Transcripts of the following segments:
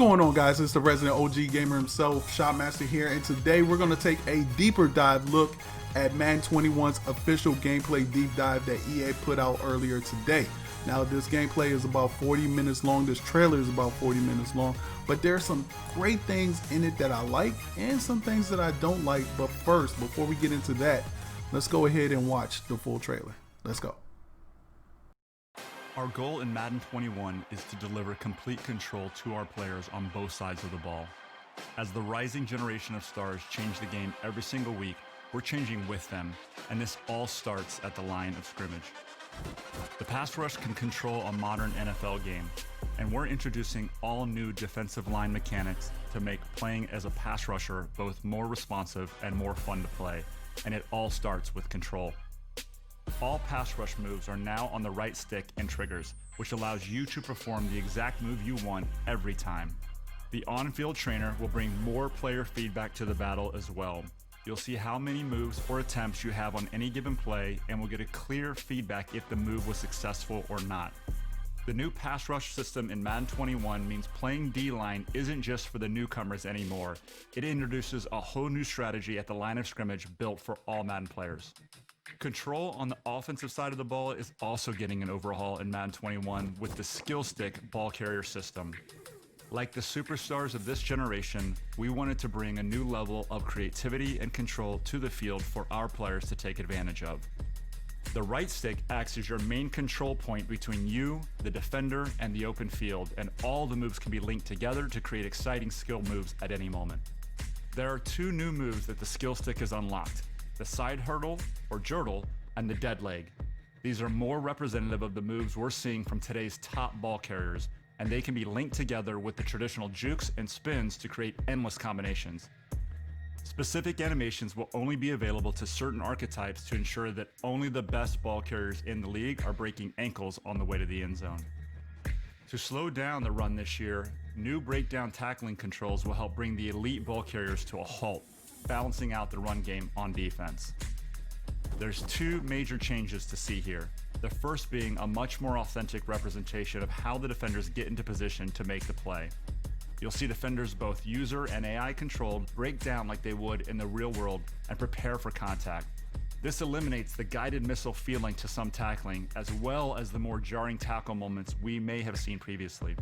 going on, guys? It's the resident OG gamer himself, ShopMaster here, and today we're going to take a deeper dive look at Madden 21's official gameplay deep dive that EA put out earlier today. Now, this gameplay is about 40 minutes long. This trailer is about 40 minutes long, but there are some great things in it that I like and some things that I don't like. But first, before we get into that, let's go ahead and watch the full trailer. Let's go. Our goal in Madden 21 is to deliver complete control to our players on both sides of the ball. As the rising generation of stars change the game every single week, we're changing with them, and this all starts at the line of scrimmage. The pass rush can control a modern NFL game, and we're introducing all new defensive line mechanics to make playing as a pass rusher both more responsive and more fun to play, and it all starts with control. All pass rush moves are now on the right stick and triggers, which allows you to perform the exact move you want every time. The on-field trainer will bring more player feedback to the battle as well. You'll see how many moves or attempts you have on any given play, and will get a clear feedback if the move was successful or not. The new pass rush system in Madden 21 means playing D-line isn't just for the newcomers anymore. It introduces a whole new strategy at the line of scrimmage built for all Madden players. Control on the offensive side of the ball is also getting an overhaul in Madden 21 with the skill stick ball carrier system. Like the superstars of this generation, we wanted to bring a new level of creativity and control to the field for our players to take advantage of. The right stick acts as your main control point between you, the defender, and the open field, and all the moves can be linked together to create exciting skill moves at any moment. There are two new moves that the skill stick has unlocked: the side hurdle, or jurtle, and the dead leg. These are more representative of the moves we're seeing from today's top ball carriers, and they can be linked together with the traditional jukes and spins to create endless combinations. Specific animations will only be available to certain archetypes to ensure that only the best ball carriers in the league are breaking ankles on the way to the end zone. To slow down the run this year, new breakdown tackling controls will help bring the elite ball carriers to a halt, balancing out the run game on defense. There's two major changes to see here. The first being a much more authentic representation of how the defenders get into position to make the play. You'll see defenders, both user and AI controlled, break down like they would in the real world and prepare for contact. This eliminates the guided missile feeling to some tackling, as well as the more jarring tackle moments we may have seen previously.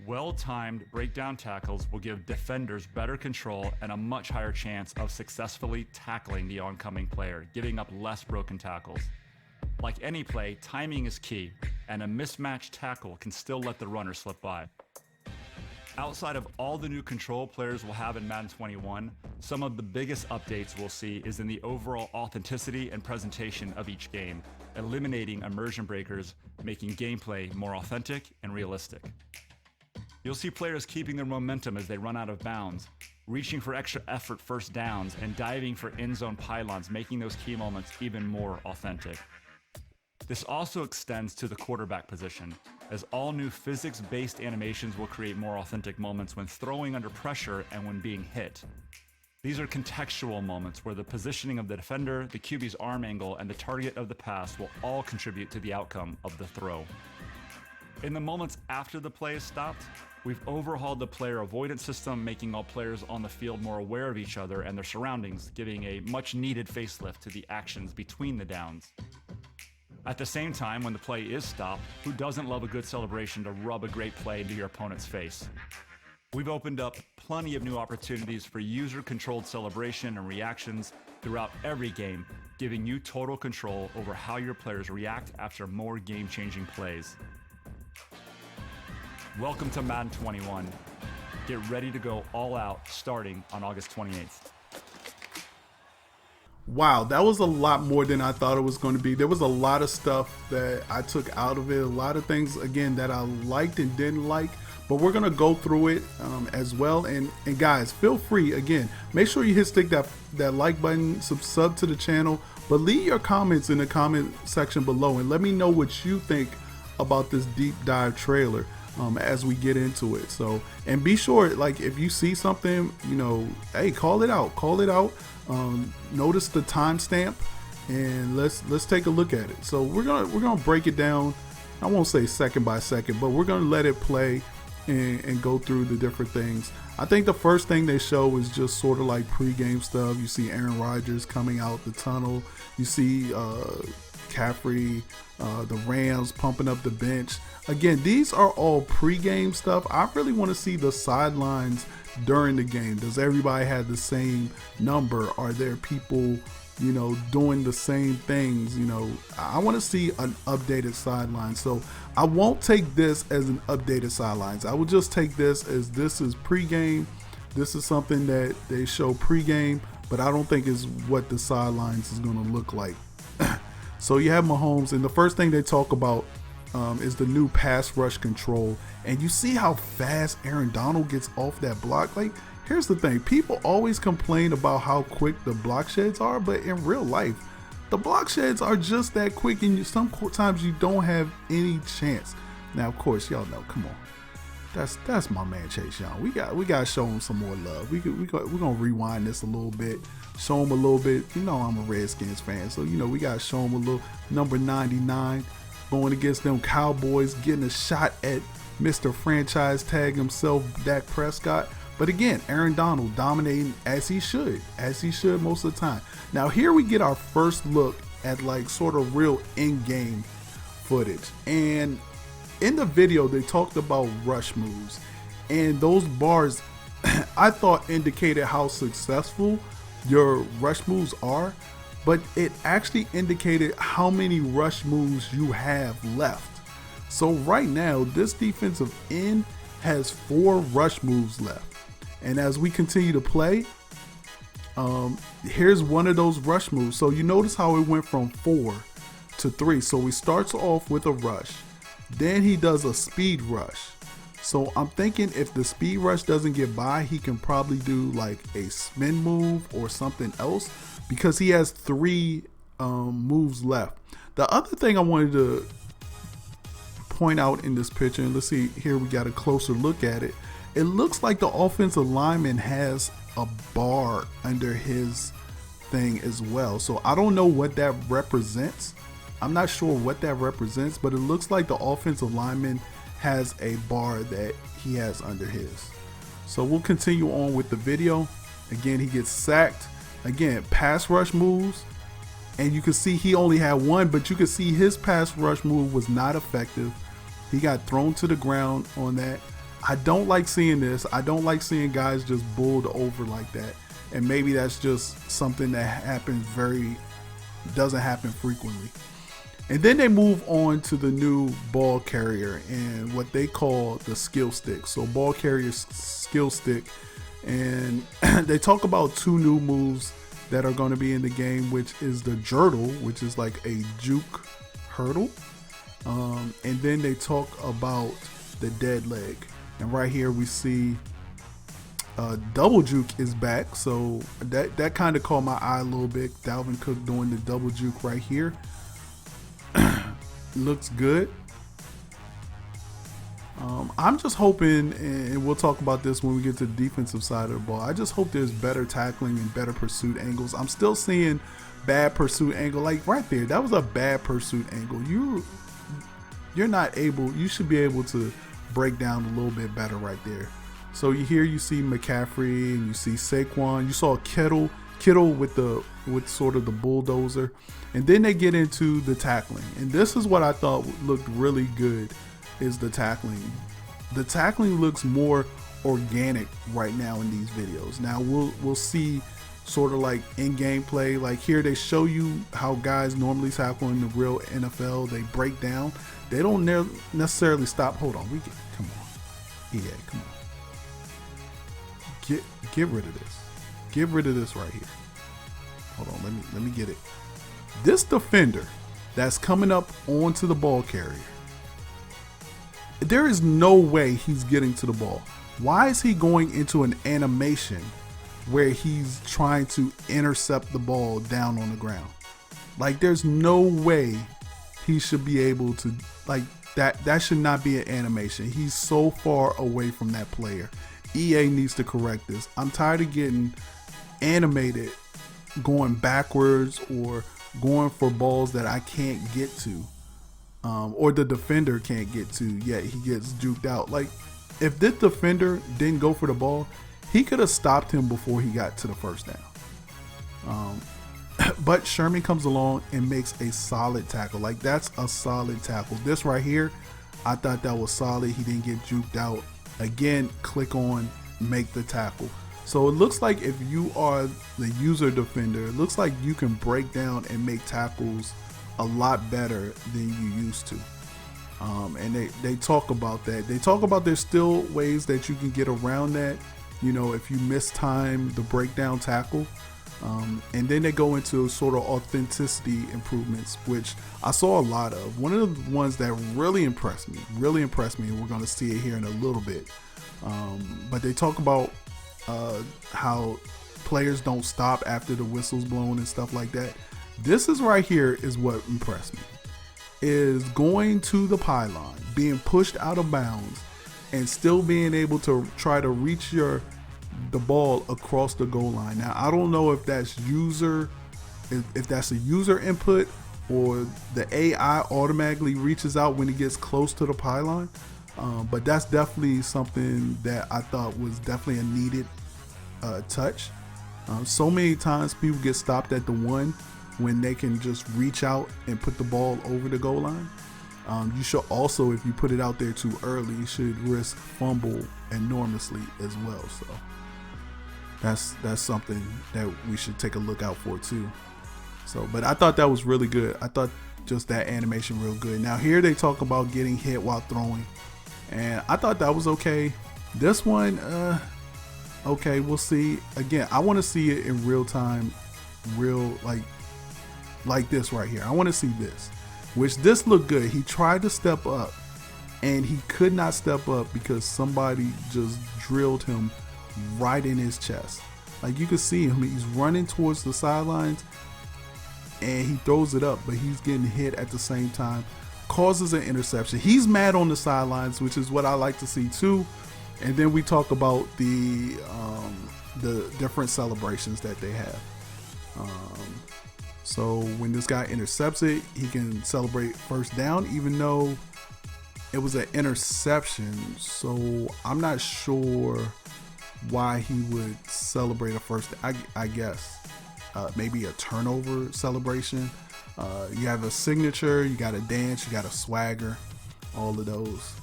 Well-timed breakdown tackles will give defenders better control and a much higher chance of successfully tackling the oncoming player, giving up less broken tackles. Like any play, timing is key, and a mismatched tackle can still let the runner slip by. Outside of all the new control players will have in Madden 21, some of the biggest updates we'll see is in the overall authenticity and presentation of each game, eliminating immersion breakers, making gameplay more authentic and realistic. You'll see players keeping their momentum as they run out of bounds, reaching for extra effort first downs, and diving for end zone pylons, making those key moments even more authentic. This also extends to the quarterback position, as all new physics-based animations will create more authentic moments when throwing under pressure and when being hit. These are contextual moments where the positioning of the defender, the QB's arm angle, and the target of the pass will all contribute to the outcome of the throw. In the moments after the play is stopped, we've overhauled the player avoidance system, making all players on the field more aware of each other and their surroundings, giving a much-needed facelift to the actions between the downs. At the same time, when the play is stopped, who doesn't love a good celebration to rub a great play into your opponent's face? We've opened up plenty of new opportunities for user-controlled celebration and reactions throughout every game, giving you total control over how your players react after more game-changing plays. Welcome to Madden 21. Get ready to go all out starting on August 28th. Wow, that was a lot more than I thought it was going to be. There was a lot of stuff that I took out of it, a lot of things, again, that I liked and didn't like, but we're going to go through it as well. And guys, feel free, again, make sure you stick that like button, sub to the channel, but leave your comments in the comment section below and let me know what you think about this deep dive trailer as we get into it. So, and be sure, like, if you see something, you know, hey, call it out. Notice the timestamp, and let's take a look at it. So we're gonna break it down. I won't say second by second, but we're gonna let it play and go through the different things. I think the first thing they show is just sort of like pregame stuff. You see Aaron Rodgers coming out the tunnel. You see Caffrey, the Rams pumping up the bench. Again, these are all pregame stuff. I really want to see the sidelines during the game. Does everybody have the same number? Are there people, doing the same things? I want to see an updated sideline. So I won't take this as an updated sidelines. I will just take this as this is pregame. This is something that they show pregame, but I don't think is what the sidelines is going to look like. So you have Mahomes, and the first thing they talk about is the new pass rush control. And you see how fast Aaron Donald gets off that block. Like, here's the thing. People always complain about how quick the block sheds are, but in real life, the block sheds are just that quick, and sometimes you don't have any chance. Now, of course, y'all know, come on. That's my man Chase Young. We got to show him some more love. We're gonna rewind this a little bit, show him a little bit. I'm a Redskins fan, so we got to show him a little. Number 99 going against them Cowboys, getting a shot at Mr. Franchise Tag himself, Dak Prescott. But again, Aaron Donald dominating as he should most of the time. Now here we get our first look at like sort of real in-game footage. And in the video, they talked about rush moves, and those bars I thought indicated how successful your rush moves are, but it actually indicated how many rush moves you have left. So right now, this defensive end has 4 rush moves left. And as we continue to play, here's one of those rush moves. So you notice how it went from 4 to 3. So he starts off with a rush. Then he does a speed rush. So I'm thinking if the speed rush doesn't get by, he can probably do like a spin move or something else, because he has 3 moves left. The other thing I wanted to point out in this picture, and let's see here, we got a closer look at it. It looks like the offensive lineman has a bar under his thing as well. So I don't know what that represents. I'm not sure what that represents, but it looks like the offensive lineman has a bar that he has under his. So we'll continue on with the video. Again, he gets sacked. Again, pass rush moves. And you can see he only had 1, but you can see his pass rush move was not effective. He got thrown to the ground on that. I don't like seeing this. I don't like seeing guys just bowled over like that. And maybe that's just something that doesn't happen frequently. And then they move on to the new ball carrier and what they call the skill stick. So ball carrier skill stick. And they talk about 2 new moves that are going to be in the game, which is the Jurtle, which is like a juke hurdle. And then they talk about the dead leg. And right here we see double juke is back. So that kind of caught my eye a little bit. Dalvin Cook doing the double juke right here. Looks good. I'm just hoping, and we'll talk about this when we get to the defensive side of the ball, I just hope there's better tackling and better pursuit angles. I'm still seeing bad pursuit angle. Like right there, that was a bad pursuit angle. You're not able, you should be able to break down a little bit better right there. So you see McCaffrey and you see Saquon. You saw Kittle with sort of the bulldozer. And then they get into the tackling. And this is what I thought looked really good, is the tackling. The tackling looks more organic right now in these videos. Now we'll see sort of like in-game play. Like here they show you how guys normally tackle in the real NFL. They break down. They don't necessarily stop. Hold on, come on. Yeah, come on. Get rid of this. Get rid of this right here. Hold on, let me get it. This defender that's coming up onto the ball carrier, there is no way he's getting to the ball. Why is he going into an animation where he's trying to intercept the ball down on the ground? Like there's no way he should be able to, like that should not be an animation. He's so far away from that player. EA needs to correct this. I'm tired of getting animated going backwards or going for balls that I can't get to, or the defender can't get to, yet he gets juked out. Like if this defender didn't go for the ball, he could have stopped him before he got to the first down. But Sherman comes along and makes a solid tackle. Like, that's a solid tackle. This right here, I thought that was solid. He didn't get juked out. Again, click on make the tackle. So it looks like if you are the user defender, it looks like you can break down and make tackles a lot better than you used to. And they talk about that. They talk about there's still ways that you can get around that, you know, if you mistime the breakdown tackle. And then they go into sort of authenticity improvements, which I saw a lot of. One of the ones that really impressed me, and we're going to see it here in a little bit. But they talk about how players don't stop after the whistle's blown and stuff like that. This is right here is what impressed me, is going to the pylon, being pushed out of bounds, and still being able to try to reach the ball across the goal line. Now, I don't know if that's if that's a user input or the AI automatically reaches out when it gets close to the pylon. But that's definitely something that I thought was definitely a needed touch. So many times people get stopped at the one when they can just reach out and put the ball over the goal line. You should also, if you put it out there too early, you should risk fumble enormously as well. So that's something that we should take a look out for too. So, but I thought that was really good. I thought just that animation real good. Now here they talk about getting hit while throwing, and I thought that was okay. This one, okay, we'll see. Again, I want to see it in real time, like this right here. I want to see this, which this looked good. He tried to step up and he could not step up because somebody just drilled him right in his chest. Like, you can see him, he's running towards the sidelines and he throws it up, but he's getting hit at the same time, causes an interception. He's mad on the sidelines, which is what I like to see too. And then we talk about the different celebrations that they have. So when this guy intercepts it, he can celebrate first down, even though it was an interception. So I'm not sure why he would celebrate a first. I guess maybe a turnover celebration. You have a signature, you got a dance, you got a swagger, all of those.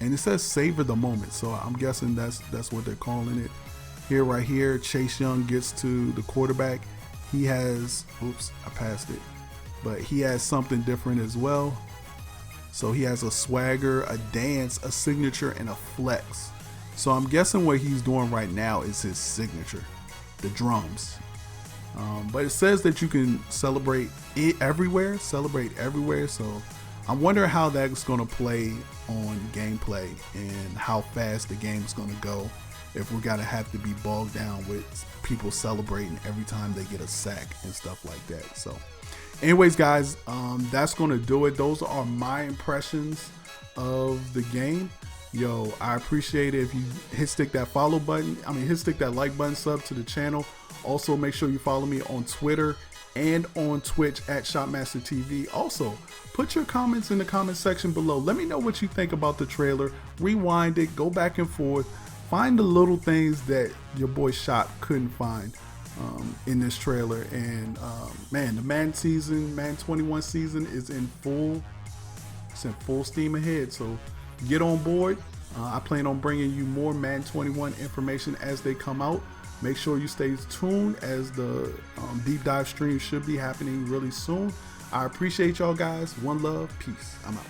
And it says savor the moment, so I'm guessing that's what they're calling it. Here, right here, Chase Young gets to the quarterback. He has, oops, I passed it, but he has something different as well. So he has a swagger, a dance, a signature, and a flex. So I'm guessing what he's doing right now is his signature, the drums. But it says that you can celebrate it everywhere. So I wonder how that's going to play on gameplay and how fast the game is going to go, if we're going to have to be bogged down with people celebrating every time they get a sack and stuff like that. So anyways, guys, that's going to do it. Those are my impressions of the game. Yo, I appreciate it if you hit that like button, sub to the channel. Also, make sure you follow me on Twitter and on Twitch at Shopmaster TV. Also, put your comments in the comment section below. Let me know what you think about the trailer. Rewind it, go back and forth, find the little things that your boy Shop couldn't find in this trailer. And man, the Madden 21 season is in full steam ahead. So get on board. I plan on bringing you more Madden 21 information as they come out. Make sure you stay tuned, as the deep dive stream should be happening really soon. I appreciate y'all guys. One love. Peace. I'm out.